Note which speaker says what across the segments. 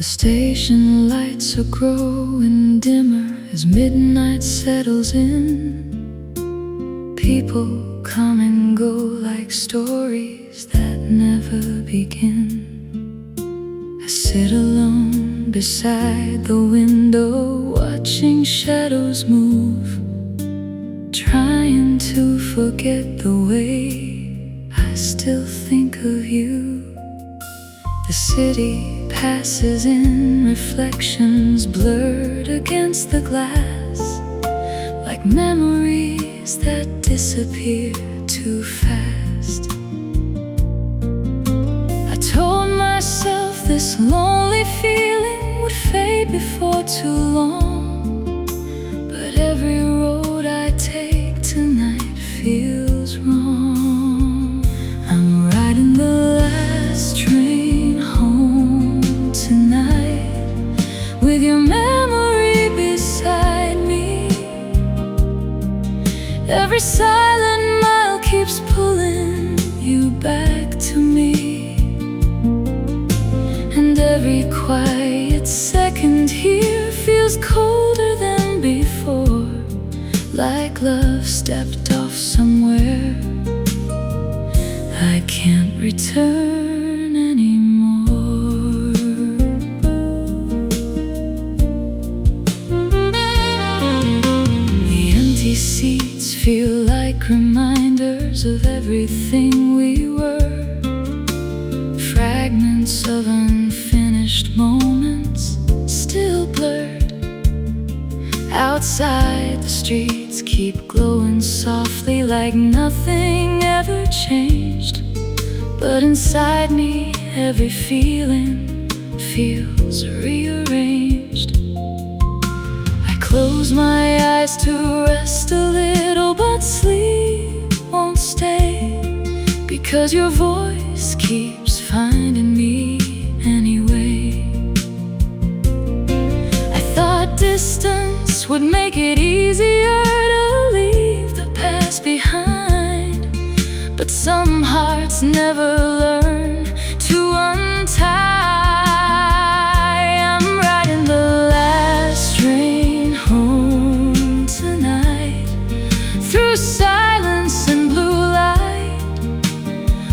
Speaker 1: station lights are growing dimmer as midnight settles in. People come and go like stories that never begin. I sit alone beside the window, watching shadows move, trying to forget the way I still think of you. The city passes in reflections blurred against the glass, like memories that disappear too fast. I told myself this lonely feeling would fade before too long, but every road I take tonight feels wrong. I'm riding the last train home tonight, with your memory beside me. Every silent mile keeps pulling you back to me, and every quiet second here feels colder than before, like love stepped off somewhere I can't return anymore. The empty seats feel like reminders of everything we were, fragments of unfinished moments still blurred. Outside, the streets keep glowing softly like nothing ever changed, but inside me every feeling feels rearranged. I close my eyes to rest a little, but sleep won't stay, because your voice keeps finding me anyway. I thought distance would make it easier to leave the past behind, but some hearts never learn to untie. I'm riding the last train home tonight, through silence and blue light,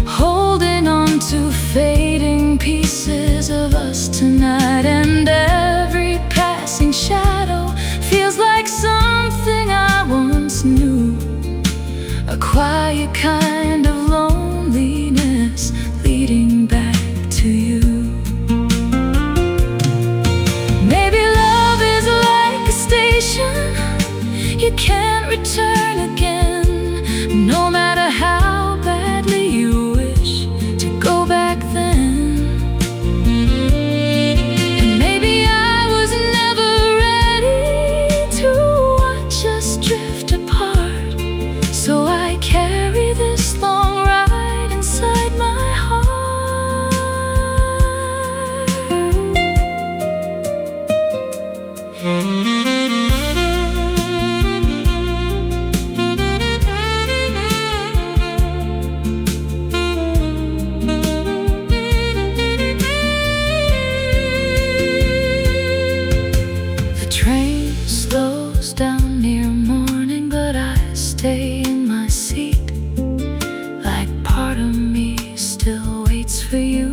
Speaker 1: holding on to fading pieces of us tonight. And every passing shadow feels like something I once knew, a quiet kind of loneliness leading back to you. Maybe love is like a station you can't return again, no matter how badly you wish to go back then. And maybe I was never ready to watch us drift apart, so I carry this long ride inside my heart. The train slows down near morning, but I stay in my seat, like part of me still waits for you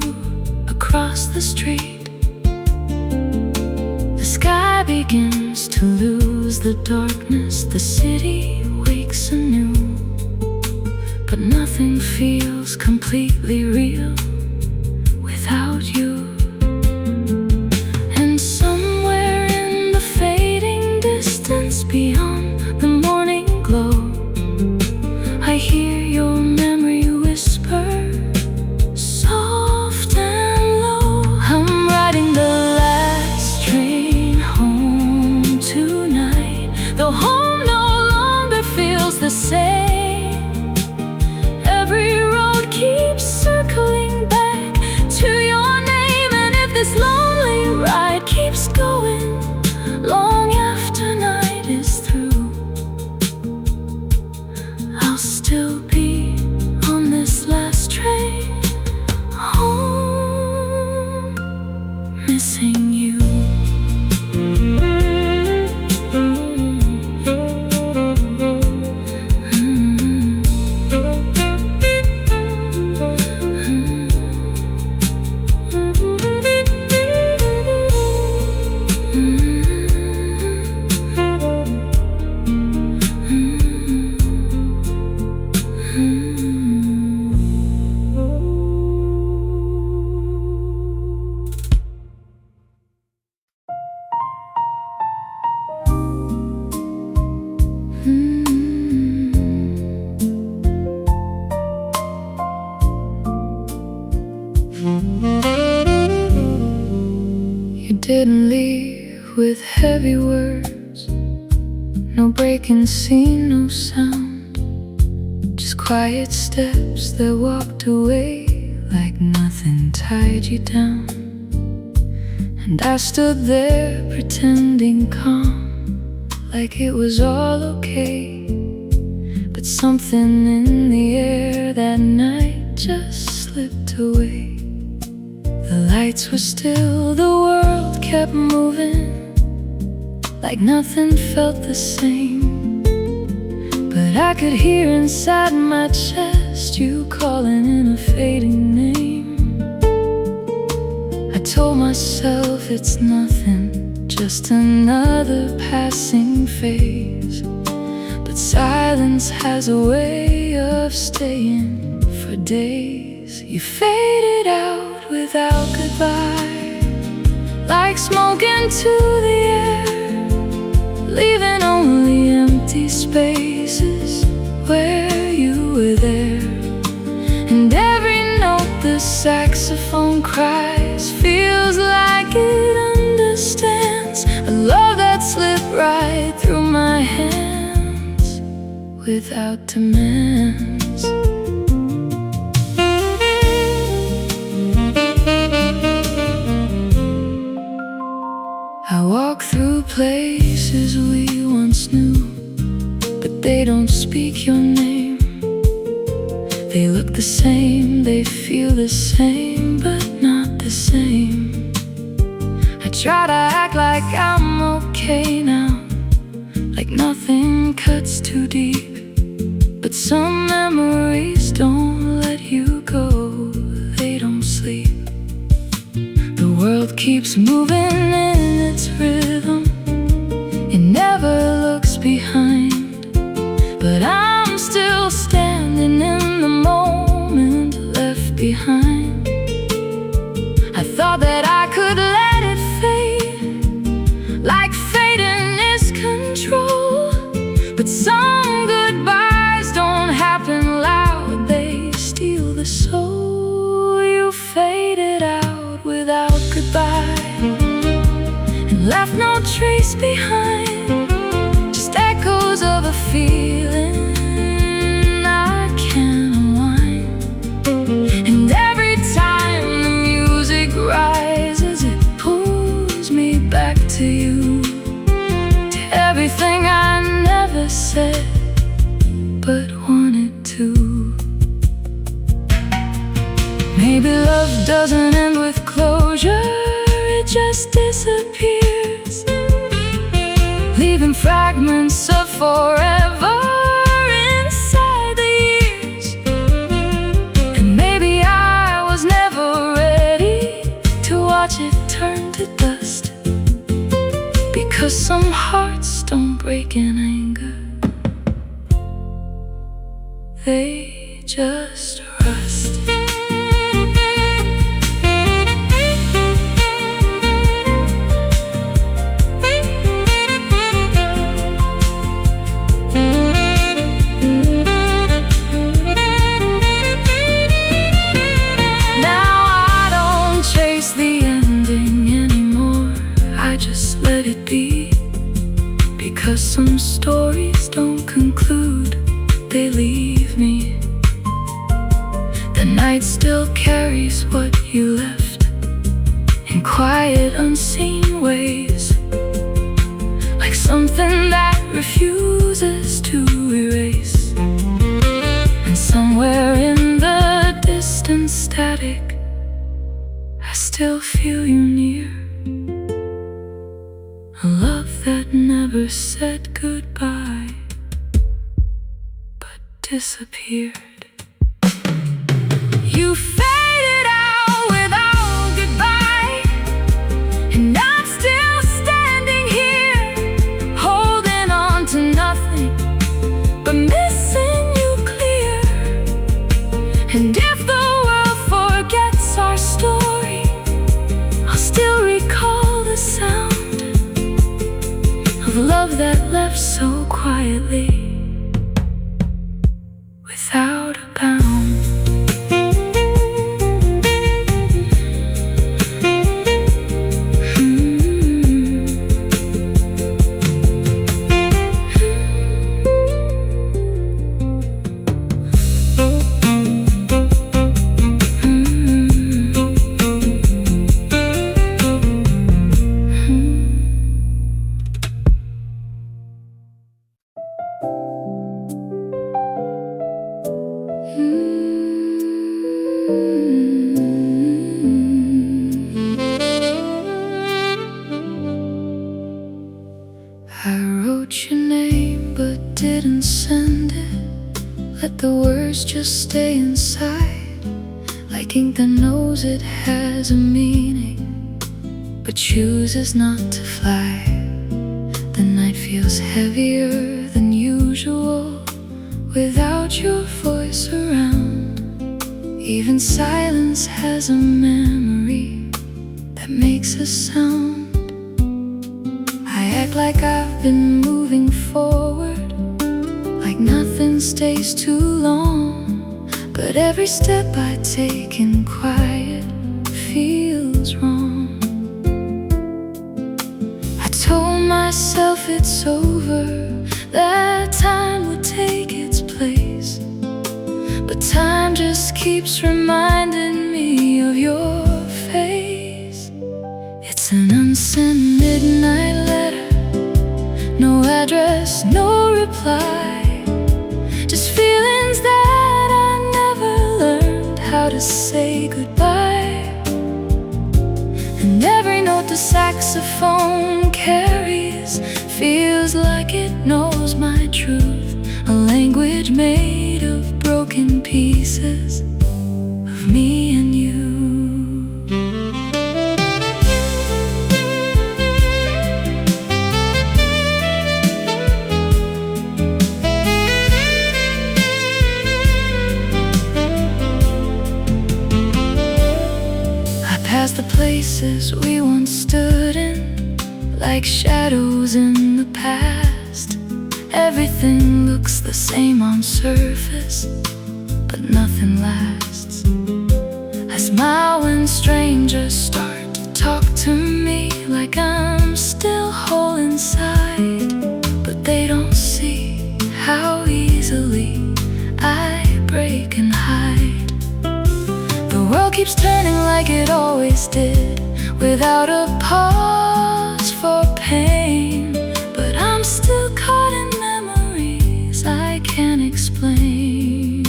Speaker 1: across the street. The sky begins to lose the darkness, the city wakes anew, but nothing feels completely real without you. And somewhere in the fading distance beyond the morning glow, I hear your memory whisper, soft and low. I'm riding the last train home tonight, though home no longer feels the same. Every road keeps circling back to your name, and if this lonely ride keeps going long after night is through, I'll still be on this last train home, missing you. with heavy words. No breaking scene, no sound, just quiet steps that walked away like nothing tied you down. And I stood there pretending calm, like it was all okay. But something in the air that night just slipped away. The lights were still, the world kept moving, like nothing felt the same. But I could hear inside my chest you calling in a fading name. I told myself it's nothing, just another passing phase. But silence has a way of staying for days. You faded out without goodbye, like smoke into the air, leaving only empty spaces where you were there. And every note the saxophone cries feels like it understands a love that slipped right through my hands without demands. I walk through places we once knew, but they don't speak your name. They look the same, they feel the same, but not the same. I try to act like I'm okay now, like nothing cuts too deep. But some memories don't let you go, they don't sleep. The world keeps moving in its rhythm, it never looks behind. But I'm still standing in the moment left behind. I thought that I could let it fade, like fate in its control. But some goodbyes don't happen loud, they steal the soul. You faded out without goodbye, and left no trace behind, just echoes of a feeling I can't unwind. And every time the music rises, it pulls me back to you, to everything I never said but wanted to. Maybe love doesn't end with closure, it just disappears, leaving fragments of forever inside the years. And maybe I was never ready to watch it turn to dust, because some hearts don't break in anger, they just rust. Let it be, because some stories don't conclude, they leave me. The night still carries what you left in quiet, unseen ways, like something that refuses to erase. And somewhere in the distant static, I still feel you near. A love that never said goodbye, but disappeared. You faded out without goodbye, and I'm still standing here, holding on to nothing, but missing you clear. And if the world forgets our story, I'll still recall the sound of love that left so quietly, without a bound. send it, let the words just stay inside, like ink that knows it has a meaning but chooses not to fly. The night feels heavier than usual without your voice around. Even silence has a memory that makes a sound. I act like I've been moving forward, like nothing stays too long, but every step I take in quiet feels wrong. I told myself it's over, that time would take its place, but time just keeps reminding me of your face. It's an unsent midnight letter, no address, no reply, just feelings that I never learned how to say goodbye. And every note the saxophone carries feels like it knows my truth, a language made of broken pieces of me and you. I pass the places we once stood in, like shadows in the past. Everything looks the same on surface, but nothing lasts. I smile when strangers start to talk to me, like I'm still whole inside, but they don't see how easily I break and hide. The world keeps turning like it always did, without a pause for pain, but I'm still caught in memories I can't explain.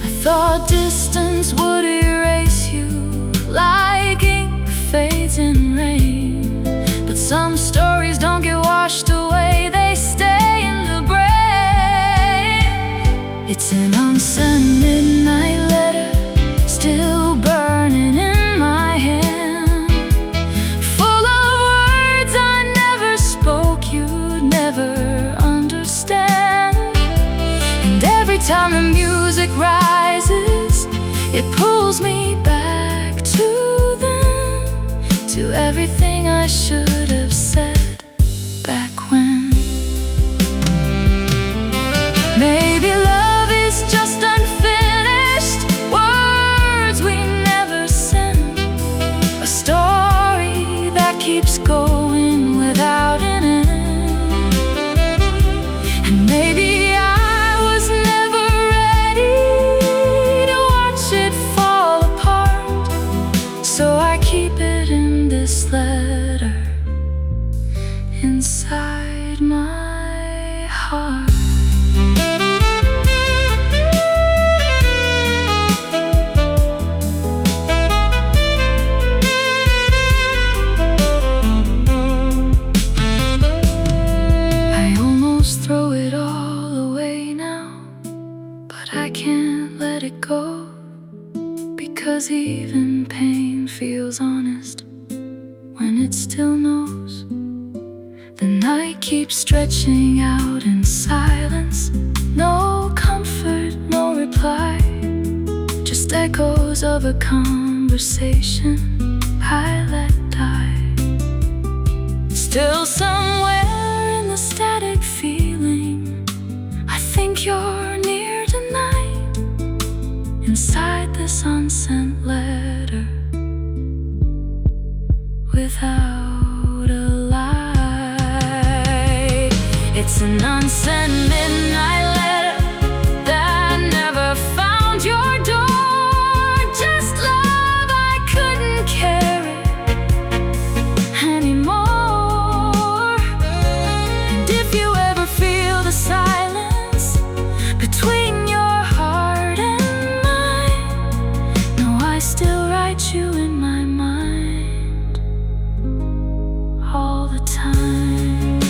Speaker 1: I thought distance would erase you, like ink fades in rain, but some stories don't get washed away, they stay in the brain. It's an unsent midnight letter, still burning in my hand, full of words I never spoke, you'd never understand. And every time the music rises, it pulls me back to then, to everything I should have said back when. Maybe love is just unfinished words we never send, a story that keeps going without an end. And maybe I was never ready to watch it fall apart, so I keep it in this letter inside my heart. Throw it all away now, but I can't let it go, because even pain feels honest when it still knows. The night keeps stretching out in silence, no comfort, no reply, just echoes of a conversation I let die. Still somewhere in the static feeling, I think you're near tonight, inside this unsent letter, without a light. It's an unsent midnight letter that never found your door, just love I couldn't carry anymore. And if you ever feel the silence between your heart and mine, no, I still write you in my mind all the time.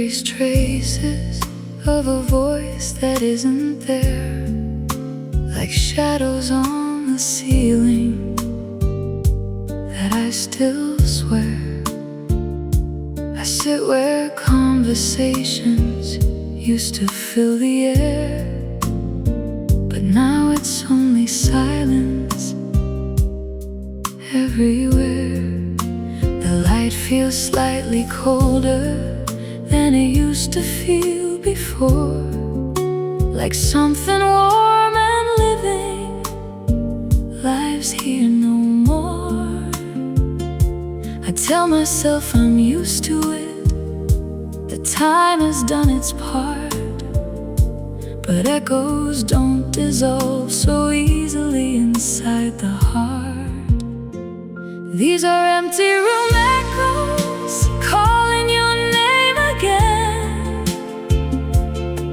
Speaker 1: Memories, traces of a voice that isn't there, like shadows on the ceiling that I still swear. I sit where conversations used to fill the air, but now it's only silence everywhere. The light feels slightly colder than it used to feel before, like something warm and living lives here no more. I tell myself I'm used to it, that time has done its part, but echoes don't dissolve so easily inside the heart. These are empty room echoes calling your name again,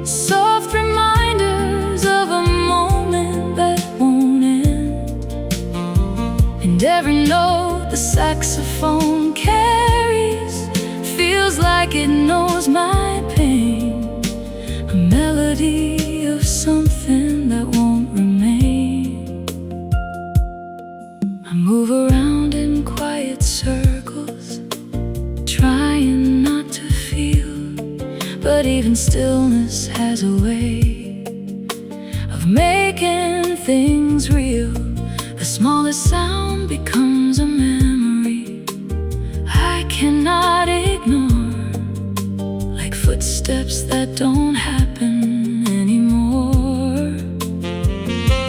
Speaker 1: soft reminders of a moment that won't end. And every note the saxophone carries feels like it knows my pain, a melody of something that won't remain. I move around in quiet circles, trying not to feel, but even stillness has a way of making things real. The smallest sound becomes a memory I cannot ignore, like footsteps that don't happen anymore.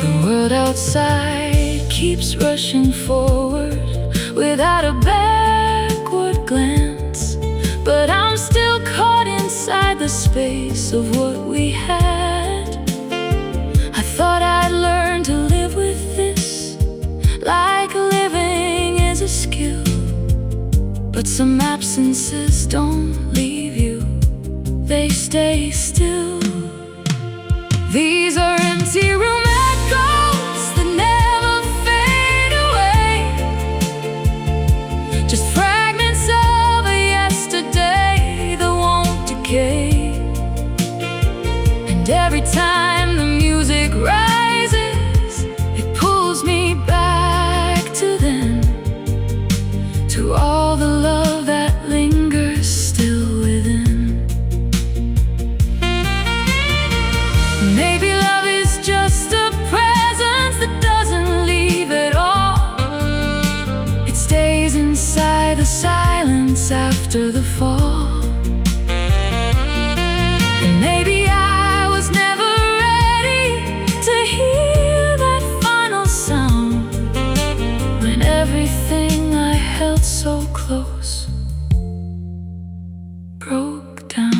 Speaker 1: The world outside keeps rushing forward without a backward glance, but I'm still caught inside the space of what we had. I thought I'd learn to live with this, like living is a skill, but some absences don't leave you, they stay still. These are empty room echoes that never fade away, just fragments of a yesterday that won't decay. And every time the music rises, it pulls me back to then, to all the love that lingers still within. Maybe love is just a presence that doesn't leave at all. It stays inside the silence after the fall. And maybe I was never ready to hear that final sound, when everything I held so close broke down.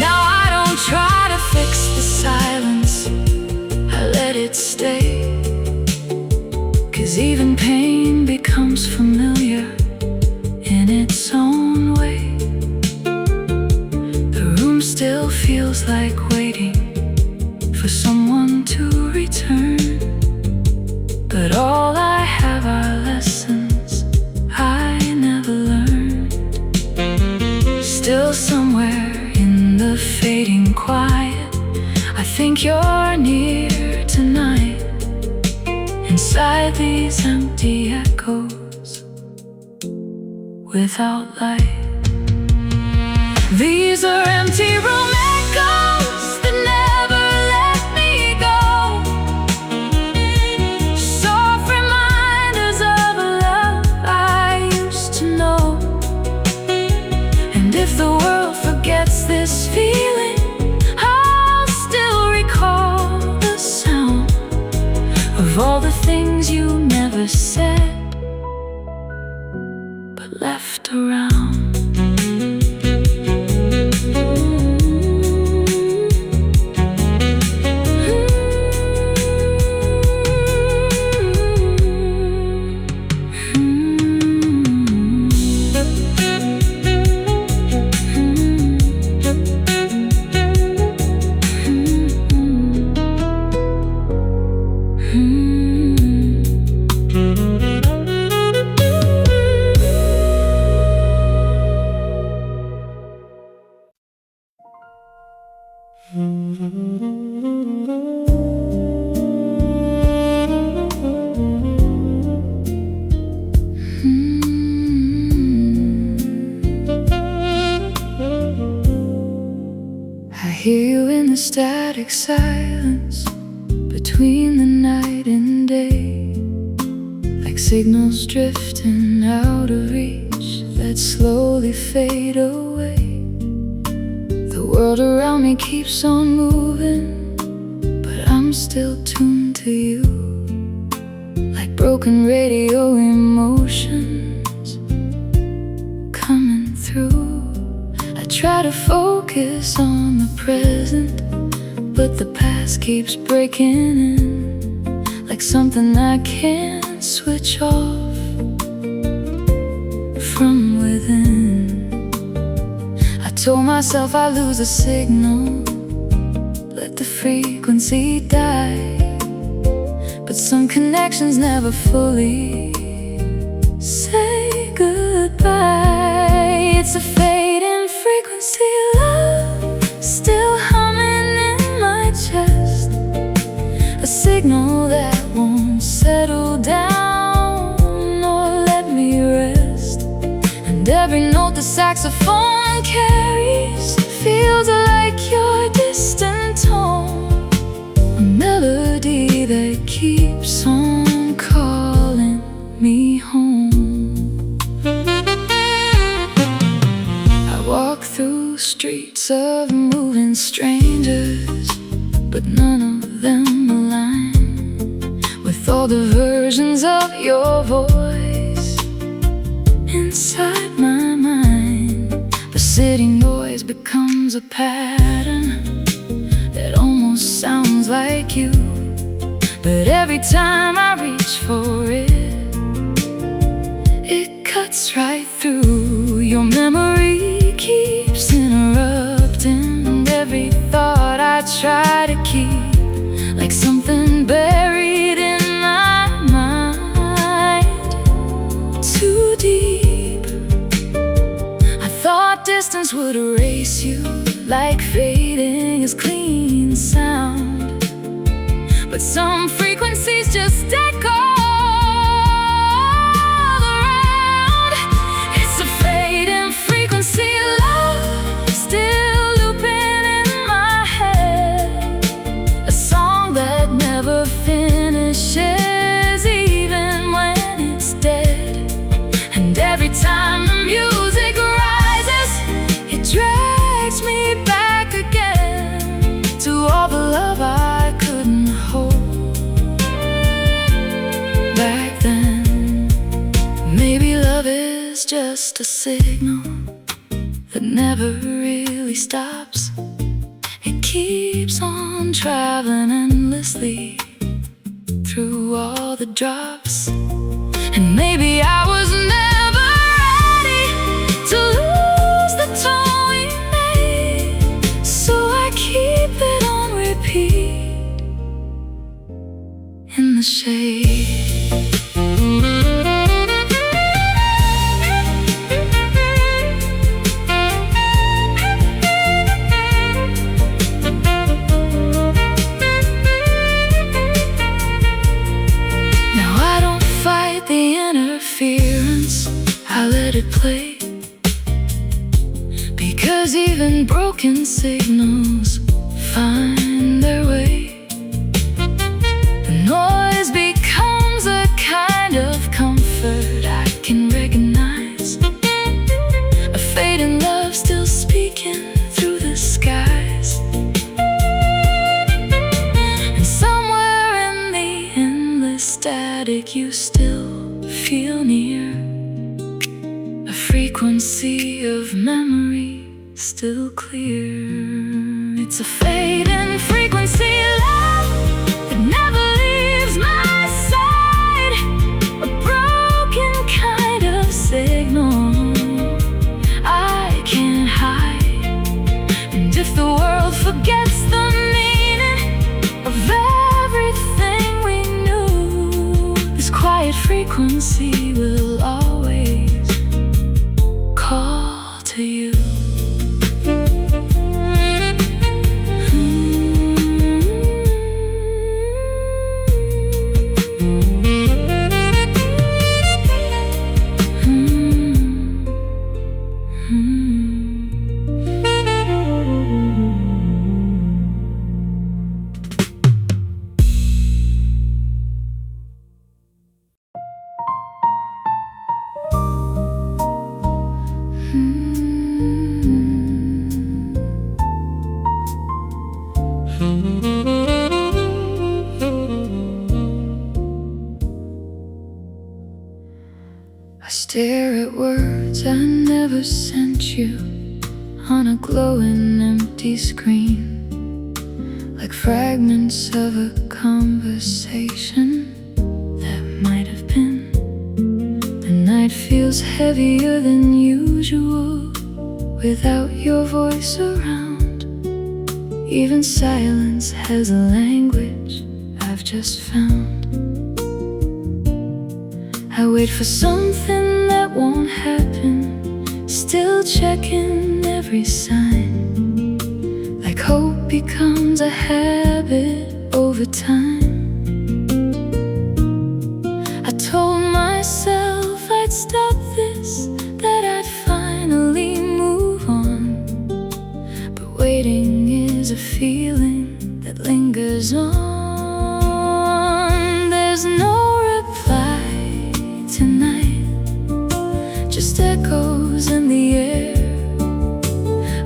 Speaker 1: Now I don't try to fix the silence, I let it stay, 'cause even pain becomes familiar in its own way. The room still feels like waiting for someone to return, but all I have are lessons I never learned. Still somewhere in the fading quiet, I think you're near tonight, inside these empty echoes without light. These are empty room echoes that never let me go, soft reminders of a love I used to know. And if the world forgets this feeling, I'll still recall the sound of all the things you never said, but left around. like silence between the night and day, like signals drifting out of reach that slowly fade away. The world around me keeps on moving, but I'm still tuned to you, like broken radio emotions coming through. I try to focus on the present, but the past keeps breaking in, like something I can't switch off from within. I told myself I'd lose a signal, let the frequency die, but some connections never fully say goodbye. It's a fading frequency, love, still humming in my chest, a signal that won't settle down or let me rest. And every note the saxophone carries feels like your distant tone, a melody that keeps on calling me home. I walk through streets of moving strangers, but none of them align with all the versions of your voice inside my mind. The city noise becomes a pattern that almost sounds like you, but every time I reach for it, it cuts right through. Your memory keeps interrupting, and every thought I try to keep, like something buried in my mind, too deep. I thought distance would erase you, like fading is clean sound, but some frequencies just echo all around. It's a fading frequency, love, still looping in my head, a song that never finishes even when it's dead. And every time the music rises, it drags me back again to all the love I couldn't hold back then. Maybe love is just a signal that never really stops. It keeps on traveling endlessly through all the drops. And maybe I was never ready to lose the tone we made, so I keep it on repeat in the shade. Now I don't fight the interference, I let it play, because even broken signals find their way. The noise becomes a kind of comfort I can recognize, a fading love still speaking through the skies. And somewhere in the endless static you still feel near, a frequency of memory still clear. It's a fading frequency, love, that never leaves my side, a broken kind of signal I can't hide. And if the world forgets the meaning of everything we knew, this quiet frequency will always call to you. Mm-hmm. I stare at words I never sent you on a glowing empty screen, like fragments of a conversation that might have been. The night feels heavier than usual without your voice around. Even silence has a language I've just found. I wait for something that won't happen, still checking every sign, like hope becomes a habit over time. I told myself I'd stop this, that I'd finally move on, but waiting is a feeling that lingers on. There's no reply tonight, just echoes in the air,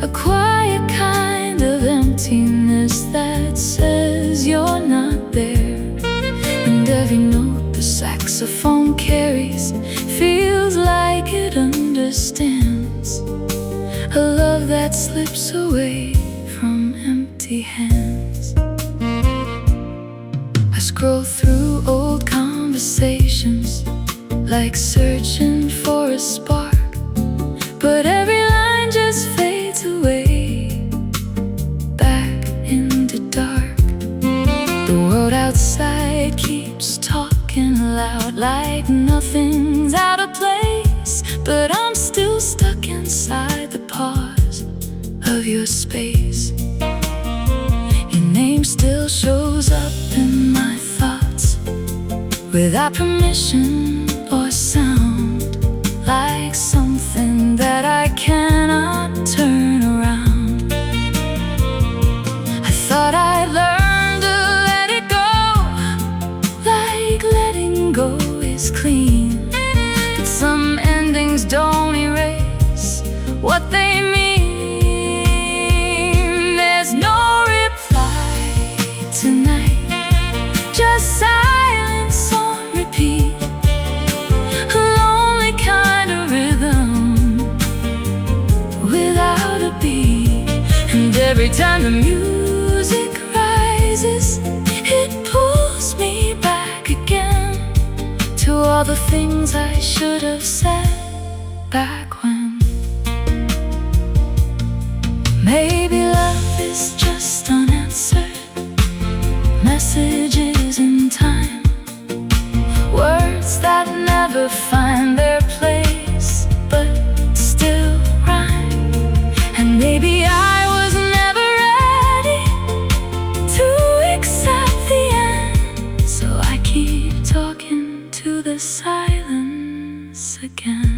Speaker 1: a quiet kind of emptiness that says you're not there. And every note the saxophone carries feels like it understands a love that slips away from empty hands. I scroll through old conversations, like searching for a spark, but every line just fades away, back into dark. The world outside keeps talking loud, like nothing's out of place, but I'm still stuck inside the pause of your space. Your name still shows up in my thoughts without permission or sound, like something that I cannot turn around. I thought I'd learn to let it go, like letting go is clean, but some endings don't erase what they mean. There's no reply tonight, just silence on repeat, a lonely kind of rhythm without a beat. And every time the music rises, it pulls me back again to all the things I should have said back when. Maybe love is just unanswered messages in time, words that never find their place but still rhyme. And maybe I was never ready to accept the end, so I keep talking to the silence again.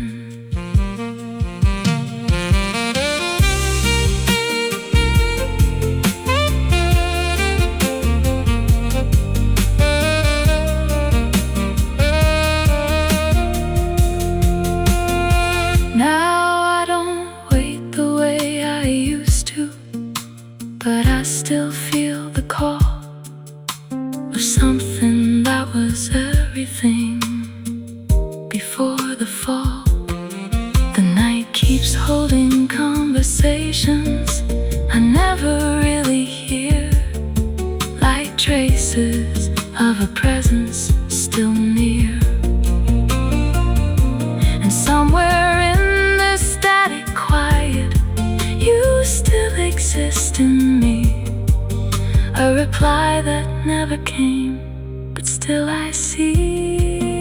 Speaker 1: But I still feel the call of something that was everything before the fall. The night keeps holding conversations I never really hear, like traces of a presence still near. And somewhere in the static quiet, you still exist in me, a reply that never came, but still I see.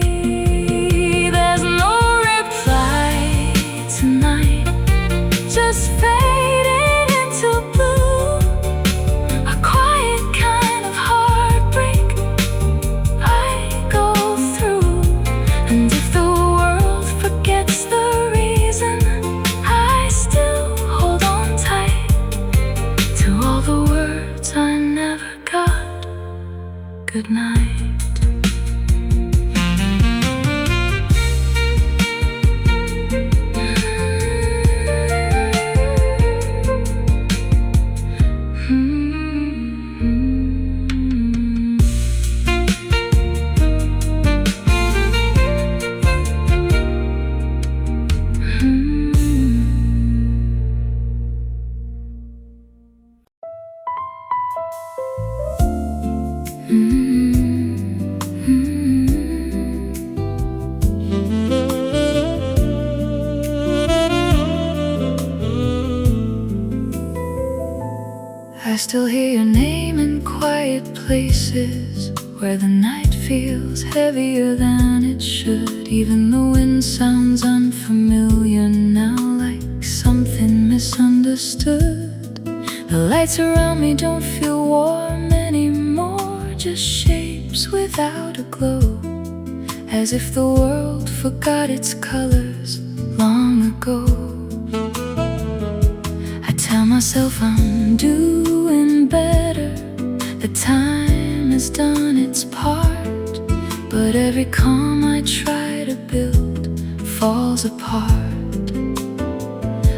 Speaker 1: There's no reply tonight, just fading into blue, a quiet kind of heartbreak I go through. And if the world forgets the reason, I still hold on tight to all the words I never got. Good night. still hear your name in quiet places where the night feels heavier than it should. Even the wind sounds unfamiliar now, like something misunderstood. The lights around me don't feel warm anymore, just shapes without a glow, as if the world forgot its colors long ago. I tell myself I'm doing better, the time has done its part, but every calm I try to build falls apart.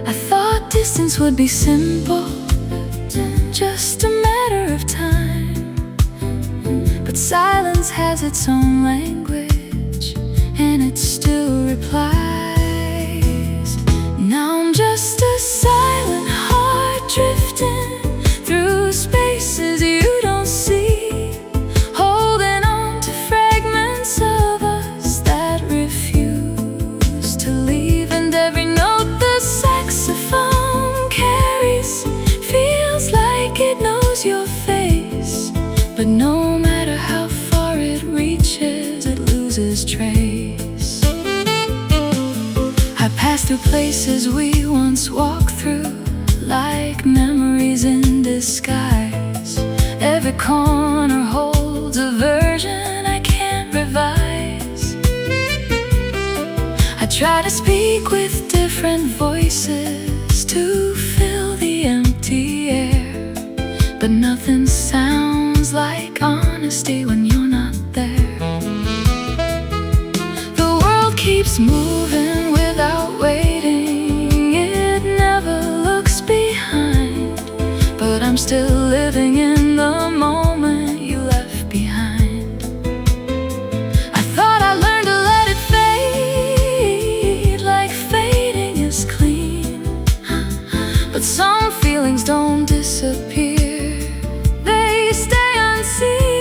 Speaker 1: I thought distance would be simple, just a matter of time, but silence has its own language, and it still replies. Now I'm just a silent heart drifting through spaces you don't see, holding on to fragments of us that refuse to leave. And every note the saxophone carries feels like it knows your face, but no matter how far it reaches, it loses trace. I pass through places we once walked through, like memories in disguise. Every corner holds a version I can't revise. I try to speak with different voices to fill the empty air, but nothing sounds like honesty when you're not there. The world keeps moving without waiting, it never looks behind, but I'm still living in the moment you left behind. I thought I learned to let it fade, like fading is clean, but some feelings don't disappear, they stay unseen.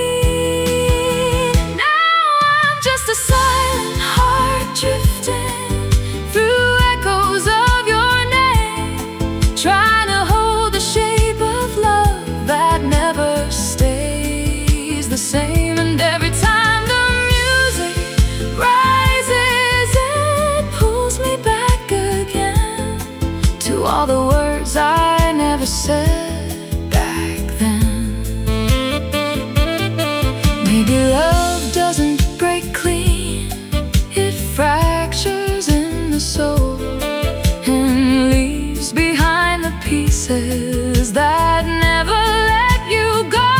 Speaker 1: Now I'm just a silent heart drifting through echoes of your name, trying to hold the shape of love that never stays the same. And every time the music rises, it pulls me back again to all the words I never said back then. Maybe love doesn't break clean, it fractures in the soul and leaves behind the pieces that never let you go.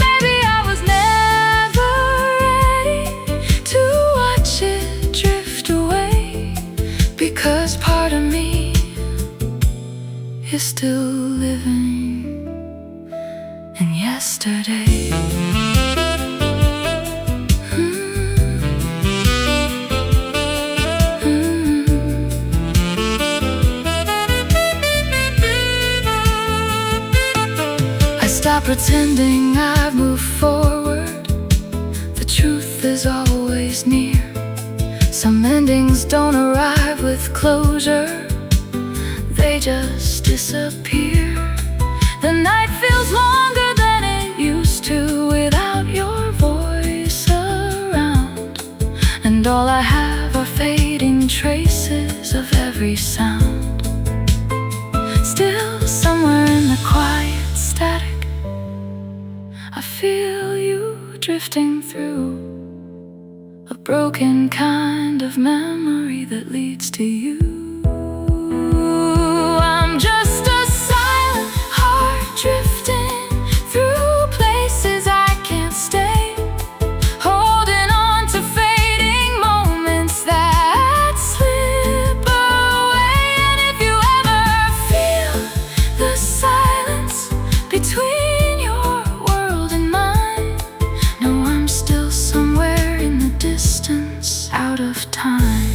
Speaker 1: Maybe I was never ready to watch it drift away, because part of me is still living in yesterday. Stop pretending I've moved forward, the truth is always near. Some endings don't arrive with closure, they just disappear. The night feels longer than it used to without your voice around, and all I have are fading traces of every sound. Still somewhere in the quiet static, I feel you drifting through, a broken kind of memory that leads to you. I'm just a silent heart drifting through places I can't stay, holding on to fading moments that slip away. And if you ever feel the silence between your world and mine, know I'm still somewhere in the distance, out of time.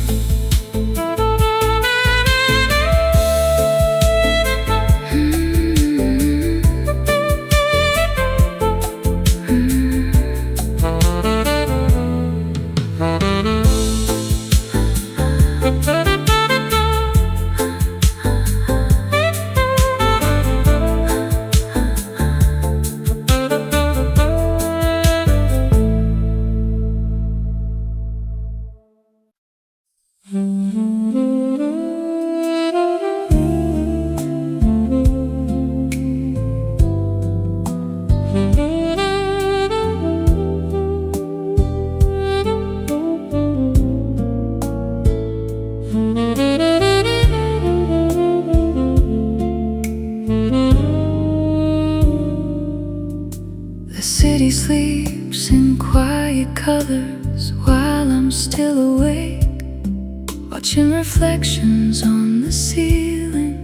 Speaker 1: still awake, watching reflections on the ceiling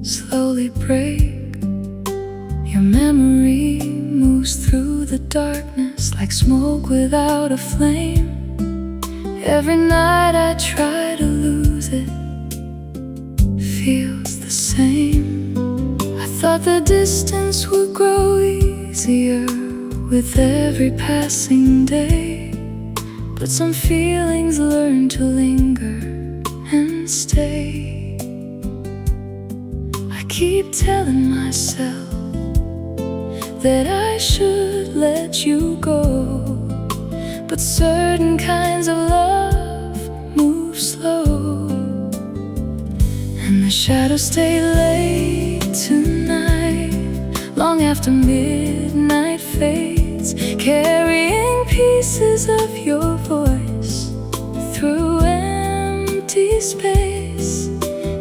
Speaker 1: slowly break. Your memory moves through the darkness like smoke without a flame. Every night I try to lose it, feels the same. I thought the distance would grow easier with every passing day, but some feelings learn to linger and stay. I keep telling myself that I should let you go, but certain kinds of love move slow, and the shadows stay late tonight, long after midnight fades, carrying pieces of your voice through empty space.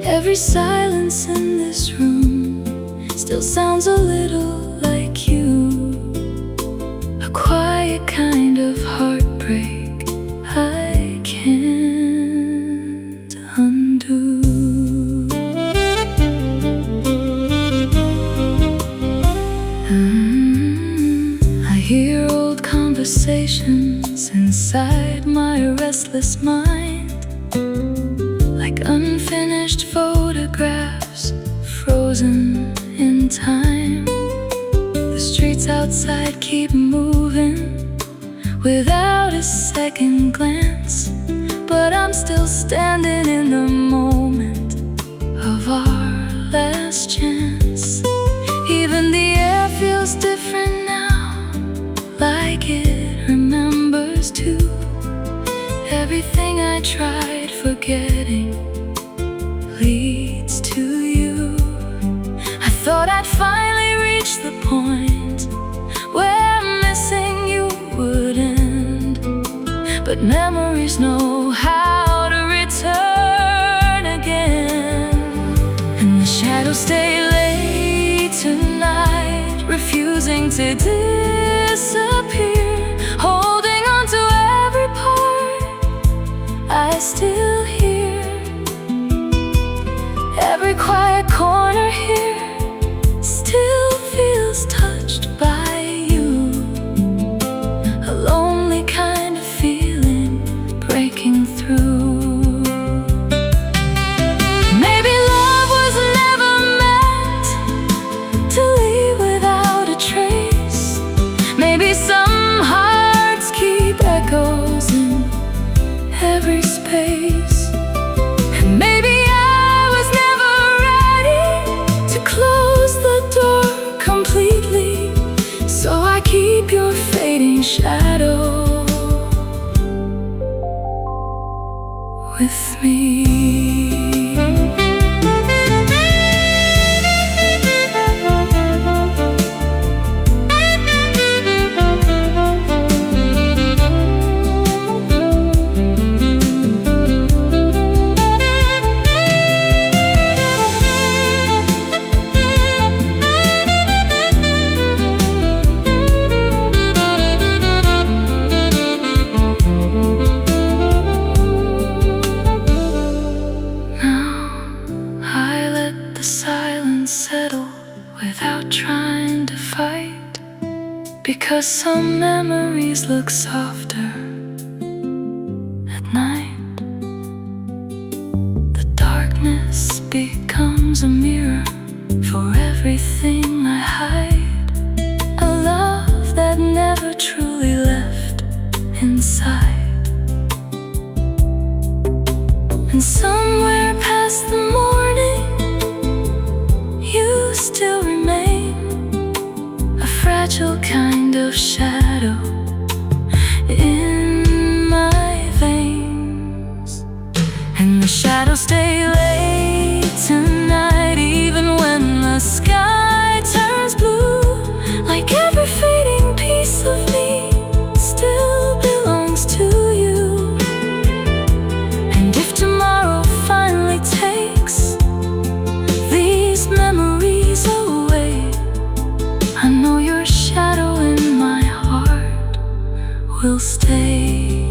Speaker 1: Every silence in this room still sounds a little like you, a quiet kind of heartbreak I can't undo. I hear old conversations inside my restless mind, like unfinished photographs frozen in time. The streets outside keep moving without a second glance, but I'm still standing in the moment of our last chance. Even the air feels different now, like it remembers too. Everything I tried forgetting leads to you. I thought I'd finally reach the point where missing you would end, but memories know how to return again. And the shadows stay late tonight, refusing to disappear, holding on to every part I still hear. Every quiet corner here still feels touched by you, a lonely kind of feeling breaking through. Maybe love was never meant to leave without a trace. Maybe some hearts keep echoes in every space. And maybe I was never ready to close the door completely, so I keep your fading shadow with me. Settle without trying to fight, because some memories look softer at night. The darkness becomes a mirror for everything I hide, a love that never truly left inside. And somewhere past the morning you still remain, a fragile kind of shadow in my veins. And the shadows stay late tonight, even when the sky turns blue, like every fading piece of me still belongs to you. And if tomorrow finally takes these memories away, I know your shadow in my heart will stay.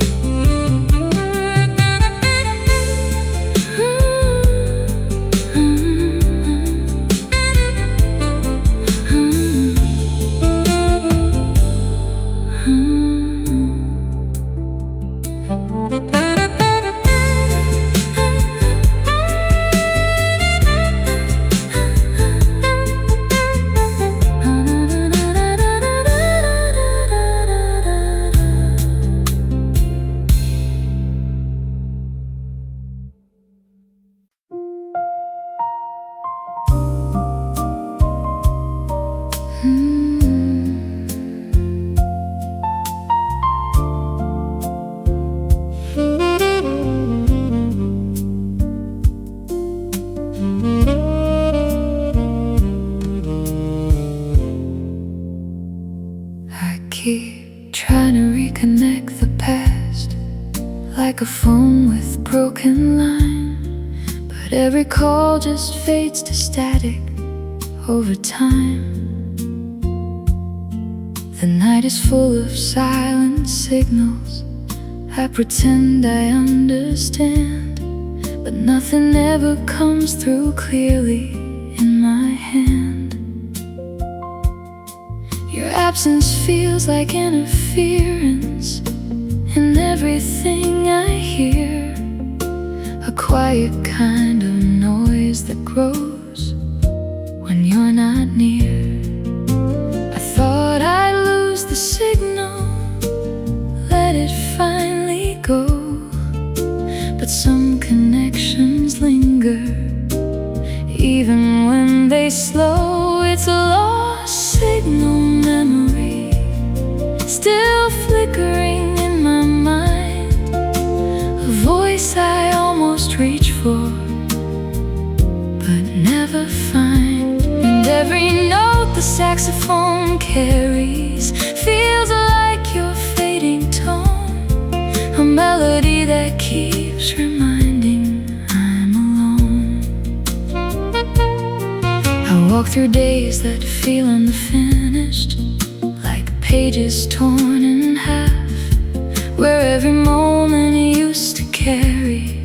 Speaker 1: like a phone with broken line, but every call just fades to static over time. The night is full of silent signals. I pretend I understand, but nothing ever comes through clearly in my hand. Your absence feels like interference in everything I hear, a quiet kind of noise that grows when you're not near. I thought I'd lose the signal, let it finally go, but some connections linger, even when they slow. It's a lost signal memory, still flickering in my mind, a voice I almost reach for, but never find. And every note the saxophone carries feels like your fading tone, a melody that keeps reminding I'm alone. I walk through days that feel unfinished, like pages torn in half, where every moment used to carry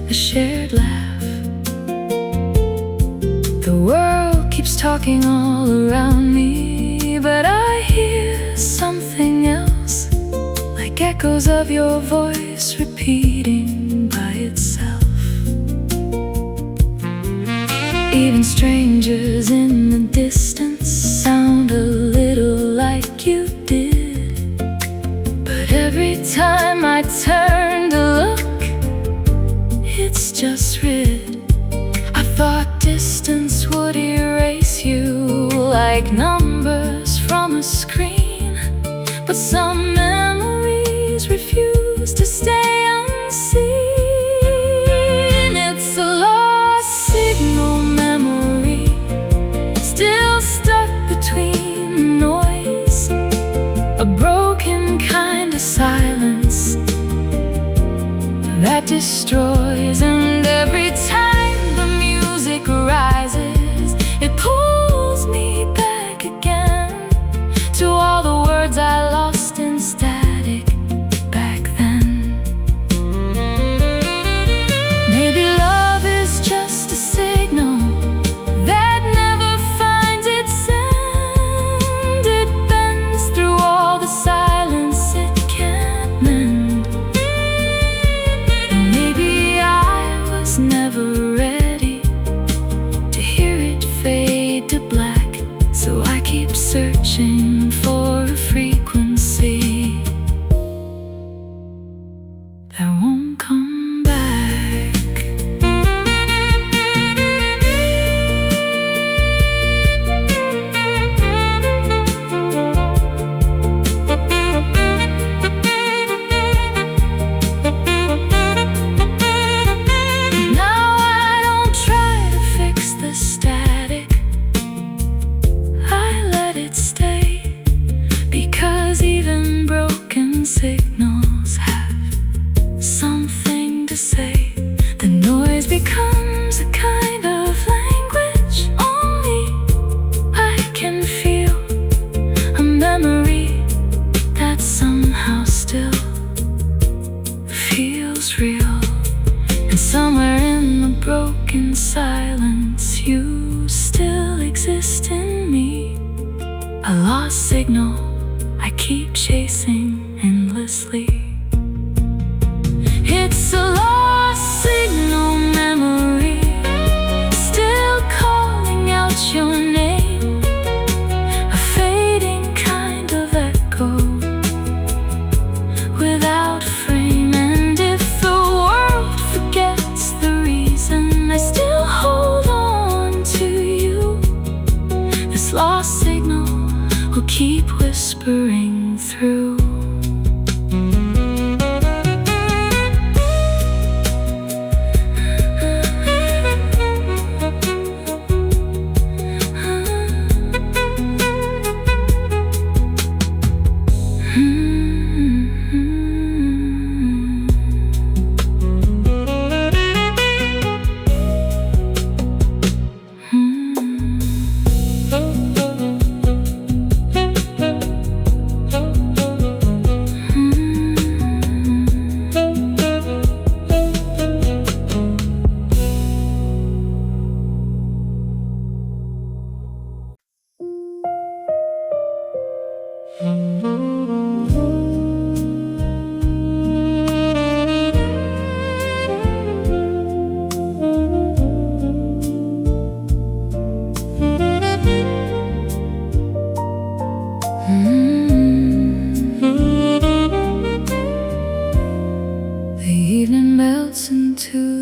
Speaker 1: a shared laugh. The world keeps talking all around me, but I hear something else, like echoes of your voice repeating by itself. Even strangers in the distance sound a little like you did, but every time I turn to look, it's just red. I thought distance would erase you like numbers from a screen, but some memories refuse to stay unseen. It's a lost signal memory, still stuck between the noise, a broken kind of silence that destroys. And every time the music rises, it pulls me back again to all the words I lost in static back then. Maybe love is just a signal that never finds its end. It bends through all the silence it can't mend. And maybe I was never ready to hear it fade to black, so I keep searching for a frequency that won't come back. Now I don't try to fix the static, I let it stay, because even broken signals have something to say. The noise becomes a kind of language only I can feel, a memory that somehow still feels real. And somewhere in the broken silence, you still exist in me, a lost signal I keep chasing endlessly. It's a lost signal memory, still calling out your name, a fading kind of echo without frame. And if the world forgets the reason, I still hold on to you. This lost signal will keep whispering through.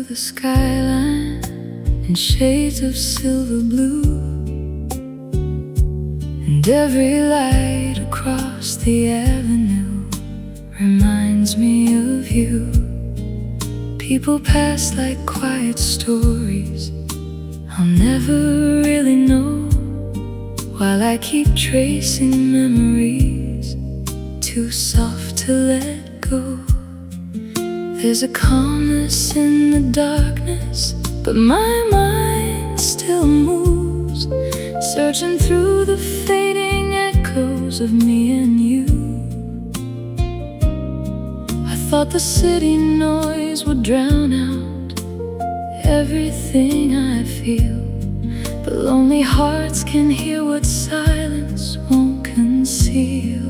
Speaker 1: the skyline in shades of silver blue, and every light across the avenue reminds me of you. People pass like quiet stories I'll never really know, while I keep tracing memories too soft to let go. There's a calmness in the darkness, but my mind still moves, searching through the fading echoes of me and you. I thought the city noise would drown out everything I feel, but lonely hearts can hear what silence won't conceal.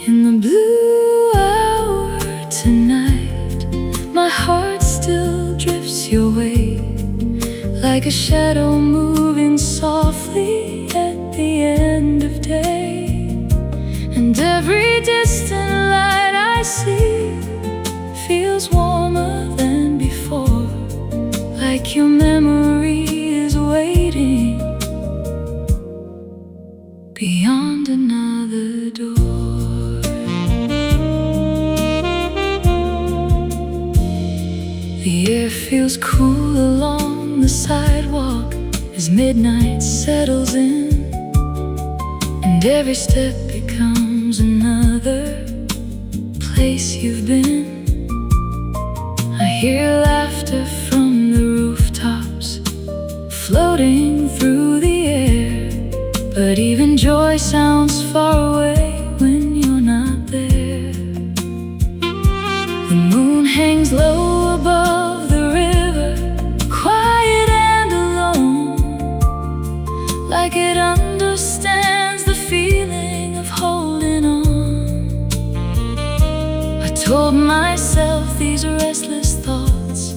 Speaker 1: In the blue hour tonight, my heart still drifts your way, like a shadow moving softly at the end of day. And every distant light I see feels warmer than before, like your memory is waiting beyond another door. The air feels cool along the sidewalk as midnight settles in, and every step becomes another place you've been. I hear laughter from the rooftops floating through the air, but even joy sounds far away when you're not there. The moon hangs low above the river, quiet and alone, like it understands the feeling of holding on. I told myself these restless thoughts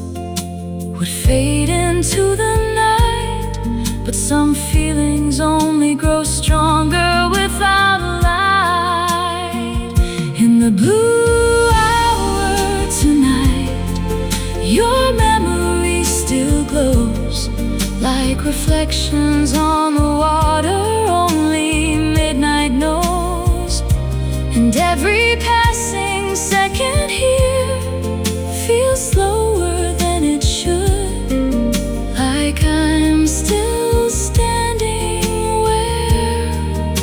Speaker 1: would fade into the night, but some feelings only grow stronger without light. In the blue hour tonight, your memory still glows, like reflections on the water only midnight knows. And every passing second here feels slower than it should, like I'm still standing where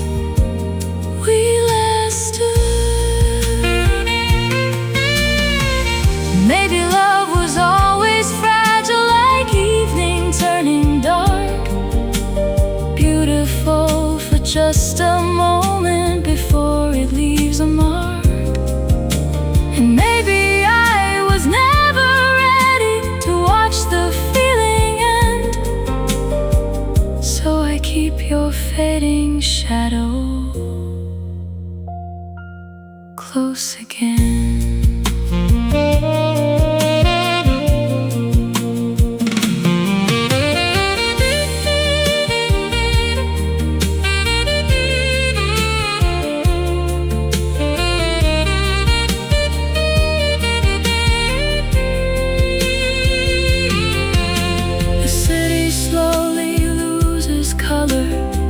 Speaker 1: we last stood. Maybe love was always fragile, like evening turning dark, beautiful for just a moment before it leaves a mark. And maybe I was never ready to watch the feeling end, so I keep your fading shadow close again.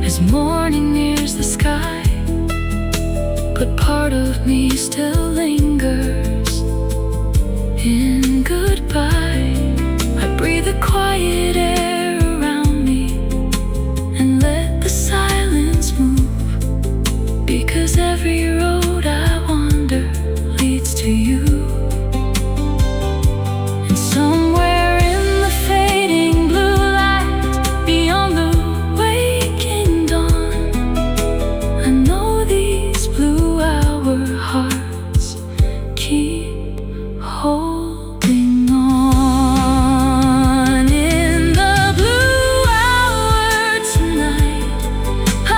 Speaker 1: As morning nears the sky, but part of me still lingers in goodbye. I breathe the quiet air around me and let the silence move, because every road I wander leads to you. And somewhere in the fading blue light, beyond the hearts keep holding on. In the blue hour tonight, I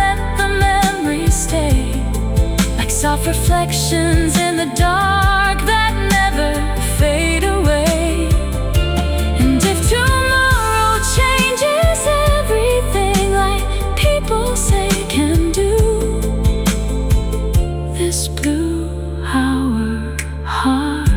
Speaker 1: let the memories stay, like soft reflections in the dark that never fade away. And if tomorrow changes everything, like people say can do, this blue hour heart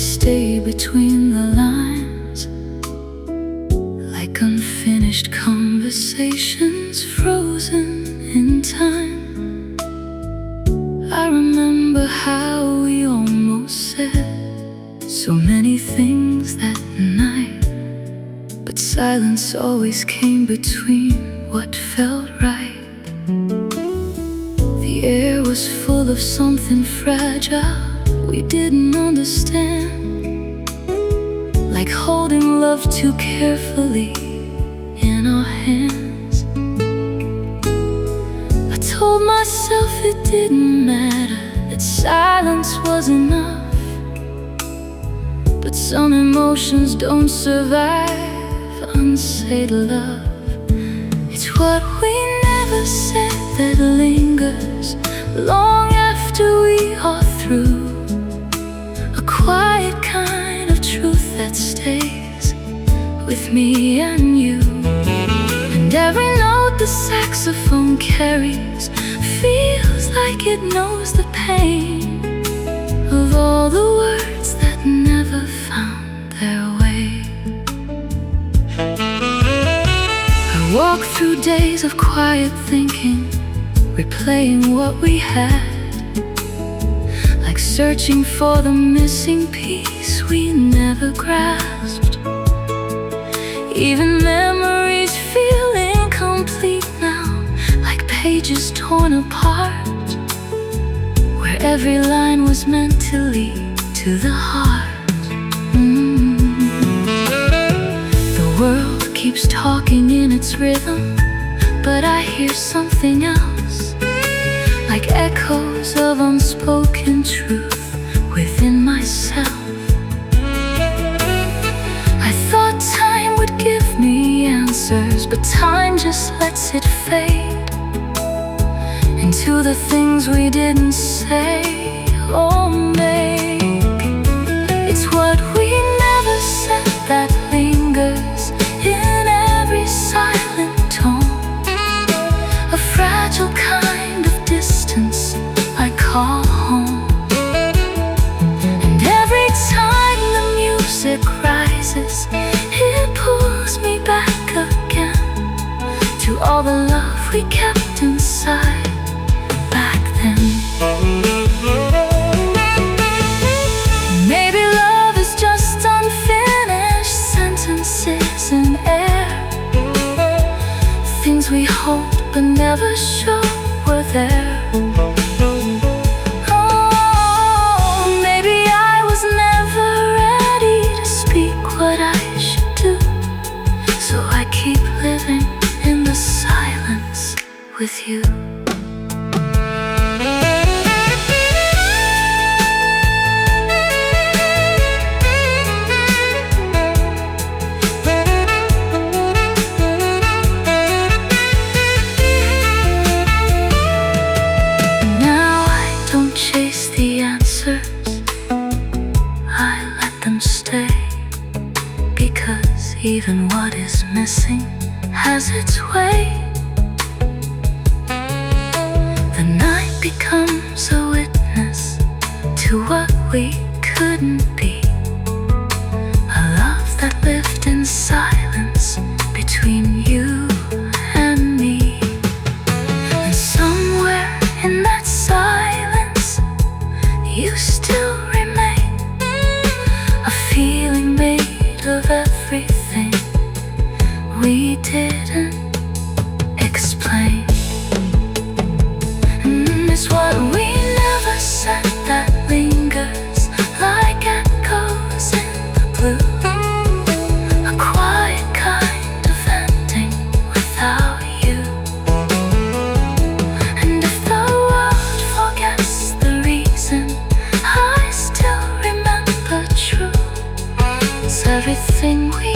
Speaker 1: stay between the lines, like unfinished conversations frozen in time. I remember how we almost said so many things that night, but silence always came between what felt right. The air was full of something fragile we didn't understand, like holding love too carefully in our hands. I told myself it didn't matter, that silence was enough, but some emotions don't survive unsaid love. It's what we never said that lingers long after we are through, a quiet kind of truth that stays with me and you. And every note the saxophone carries feels like it knows the pain of all the words that never found their way. I walk through days of quiet thinking, replaying what we had, like searching for the missing piece we never grasped. Even memories feel incomplete now, like pages torn apart, where every line was meant to lead to the heart. The world keeps talking in its rhythm, but I hear something else, like echoes of unspoken truth within myself. I thought time would give me answers, but time just lets it fade into the things we didn't say or make. It's what we never said that lingers in every silent tone, a fragile kind of distance I call home. And every time the music rises, it pulls me back again to all the love we kept inside back then. Maybe love is just unfinished sentences in air, things we hoped but never sure were there. Oh, maybe I was never ready to speak what I should do, so I keep living in the silence with you. Because even what is missing has its way. The night becomes a witness to what we couldn't be, a love that lived in silence between you and me. And somewhere in that silence you still remain, a feeling made of everything we didn't explain. And it's what we never said that lingers like echoes in the blue, a quiet kind of ending without you. And if the world forgets the reason, I still remember true. It's everything we